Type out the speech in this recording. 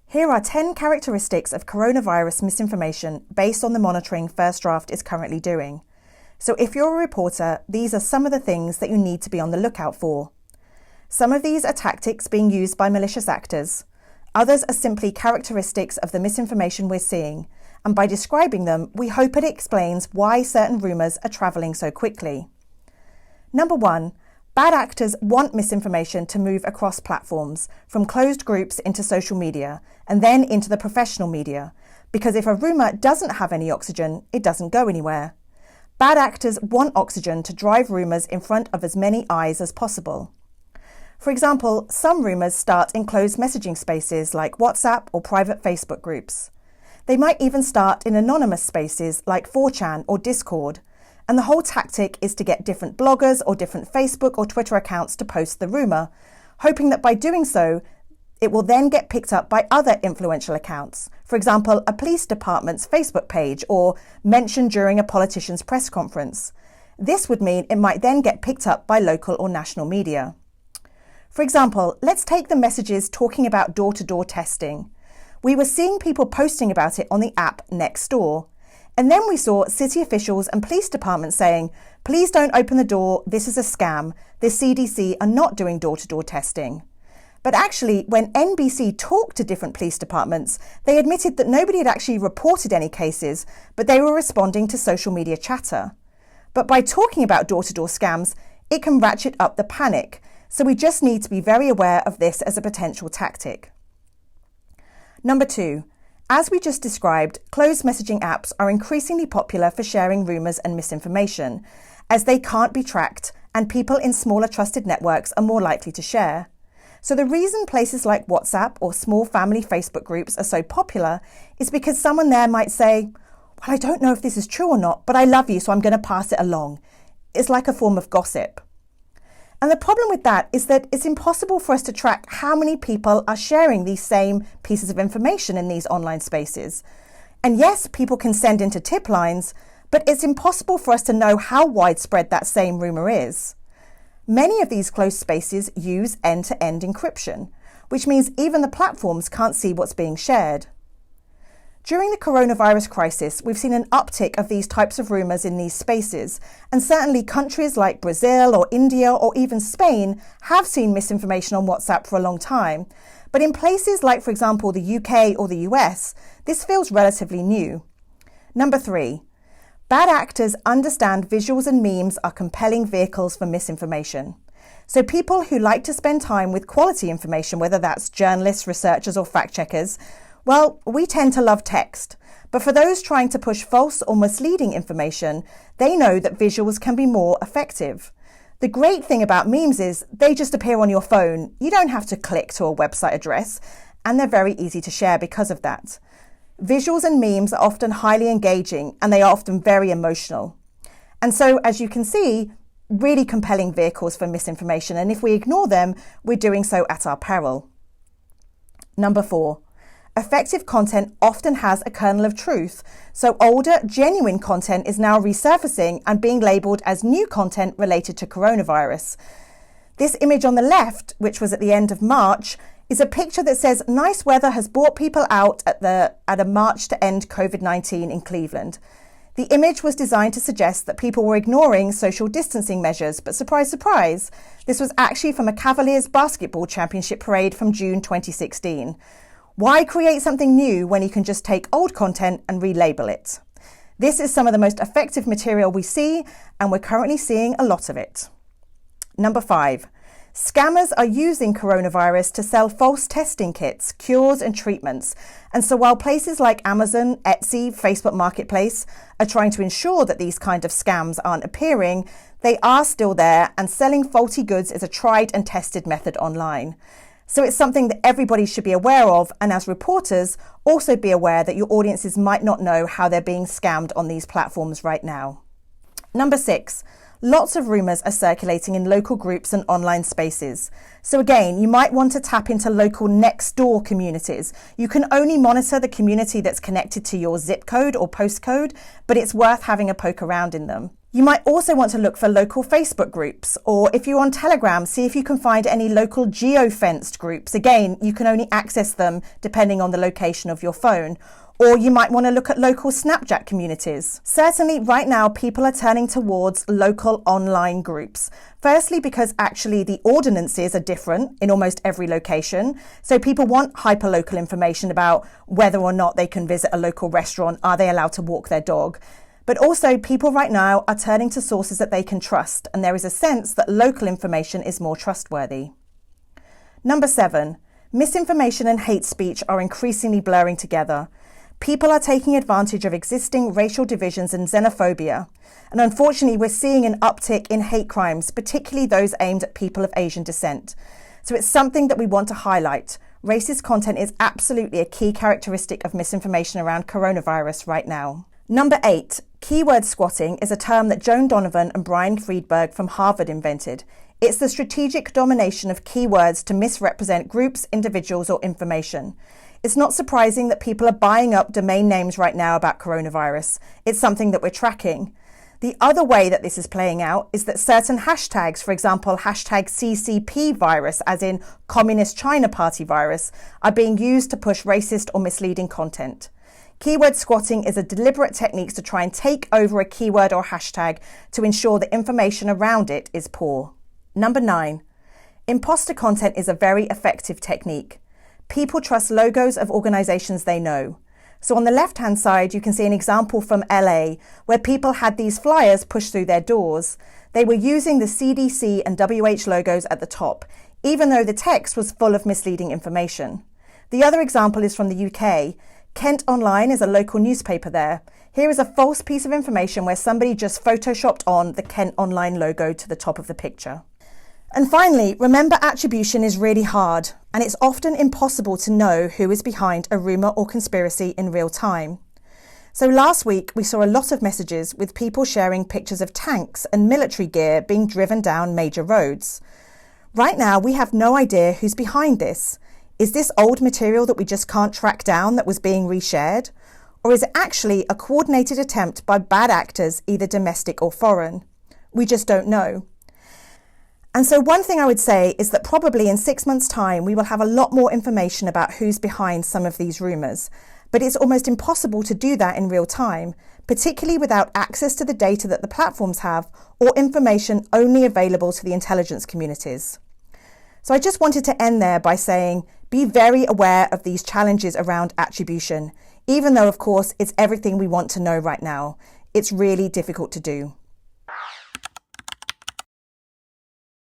Here are 10 characteristics of coronavirus misinformation based on the monitoring First Draft is currently doing. So if you're a reporter, these are some of the things that you need to be on the lookout for. Some of these are tactics being used by malicious actors. Others are simply characteristics of the misinformation we're seeing, and by describing them, we hope it explains why certain rumours are travelling so quickly. Number 1. Bad actors want misinformation to move across platforms, from closed groups into social media, and then into the professional media, because if a rumour doesn't have any oxygen, it doesn't go anywhere. Bad actors want oxygen to drive rumours in front of as many eyes as possible. For example, some rumours start in closed messaging spaces like WhatsApp or private Facebook groups. They might even start in anonymous spaces like 4chan or Discord, and the whole tactic is to get different bloggers or different Facebook or Twitter accounts to post the rumour, hoping that by doing so, it will then get picked up by other influential accounts. For example, a police department's Facebook page or mentioned during a politician's press conference. This would mean it might then get picked up by local or national media. For example, let's take the messages talking about door-to-door testing. We were seeing people posting about it on the app next door. And then we saw city officials and police departments saying, please don't open the door, this is a scam. The CDC are not doing door-to-door testing. But actually, when NBC talked to different police departments, they admitted that nobody had actually reported any cases, but they were responding to social media chatter. But by talking about door-to-door scams, it can ratchet up the panic. So we just need to be very aware of this as a potential tactic. Number 2. As we just described, closed messaging apps are increasingly popular for sharing rumours and misinformation, as they can't be tracked and people in smaller trusted networks are more likely to share. So the reason places like WhatsApp or small family Facebook groups are so popular is because someone there might say, well, I don't know if this is true or not, but I love you, so I'm going to pass it along. It's like a form of gossip. And the problem with that is that it's impossible for us to track how many people are sharing these same pieces of information in these online spaces. And yes, people can send into tip lines, but it's impossible for us to know how widespread that same rumour is. Many of these closed spaces use end-to-end encryption, which means even the platforms can't see what's being shared. During the coronavirus crisis, we've seen an uptick of these types of rumours in these spaces, and certainly countries like Brazil or India or even Spain have seen misinformation on WhatsApp for a long time. But in places like, for example, the UK or the US, this feels relatively new. Number 3. Bad actors understand visuals and memes are compelling vehicles for misinformation. So people who like to spend time with quality information, whether that's journalists, researchers or fact-checkers, well, we tend to love text, but for those trying to push false or misleading information, they know that visuals can be more effective. The great thing about memes is they just appear on your phone. You don't have to click to a website address, and they're very easy to share because of that. Visuals and memes are often highly engaging, and they are often very emotional. And so, as you can see, really compelling vehicles for misinformation, and if we ignore them, we're doing so at our peril. Number 4. Effective content often has a kernel of truth, so older, genuine content is now resurfacing and being labelled as new content related to coronavirus. This image on the left, which was at the end of March, is a picture that says nice weather has brought people out at a march to end COVID-19 in Cleveland. The image was designed to suggest that people were ignoring social distancing measures, but surprise, surprise, this was actually from a Cavaliers basketball championship parade from June 2016. Why create something new when you can just take old content and relabel it? This is some of the most effective material we see, and we're currently seeing a lot of it. Number 5. Scammers are using coronavirus to sell false testing kits, cures and treatments. And so while places like Amazon, Etsy, Facebook Marketplace are trying to ensure that these kind of scams aren't appearing, they are still there, and selling faulty goods is a tried and tested method online. So it's something that everybody should be aware of, and as reporters, also be aware that your audiences might not know how they're being scammed on these platforms right now. Number 6. Lots of rumours are circulating in local groups and online spaces. So again, you might want to tap into local next door communities. You can only monitor the community that's connected to your zip code or postcode, but it's worth having a poke around in them. You might also want to look for local Facebook groups, or if you're on Telegram, see if you can find any local geo-fenced groups. Again, you can only access them depending on the location of your phone. Or you might want to look at local Snapchat communities. Certainly, right now, people are turning towards local online groups. Firstly, because actually the ordinances are different in almost every location. So people want hyperlocal information about whether or not they can visit a local restaurant. Are they allowed to walk their dog? But also, people right now are turning to sources that they can trust, and there is a sense that local information is more trustworthy. Number 7, misinformation and hate speech are increasingly blurring together. People are taking advantage of existing racial divisions and xenophobia. And unfortunately, we're seeing an uptick in hate crimes, particularly those aimed at people of Asian descent. So it's something that we want to highlight. Racist content is absolutely a key characteristic of misinformation around coronavirus right now. Number 8, keyword squatting is a term that Joan Donovan and Brian Friedberg from Harvard invented. It's the strategic domination of keywords to misrepresent groups, individuals, or information. It's not surprising that people are buying up domain names right now about coronavirus. It's something that we're tracking. The other way that this is playing out is that certain hashtags, for example, hashtag CCP virus, as in Communist China Party virus, are being used to push racist or misleading content. Keyword squatting is a deliberate technique to try and take over a keyword or hashtag to ensure the information around it is poor. Number 9, imposter content is a very effective technique. People trust logos of organizations they know. So on the left-hand side, you can see an example from LA where people had these flyers pushed through their doors. They were using the CDC and WHO logos at the top, even though the text was full of misleading information. The other example is from the UK. Kent Online is a local newspaper there. Here is a false piece of information where somebody just photoshopped on the Kent Online logo to the top of the picture. And finally, remember, attribution is really hard, and it's often impossible to know who is behind a rumour or conspiracy in real time. So last week, we saw a lot of messages with people sharing pictures of tanks and military gear being driven down major roads. Right now, we have no idea who's behind this. Is this old material that we just can't track down that was being reshared? Or is it actually a coordinated attempt by bad actors, either domestic or foreign? We just don't know. And so one thing I would say is that probably in 6 months' time, we will have a lot more information about who's behind some of these rumours. But it's almost impossible to do that in real time, particularly without access to the data that the platforms have or information only available to the intelligence communities. So I just wanted to end there by saying, be very aware of these challenges around attribution, even though, of course, it's everything we want to know right now. It's really difficult to do.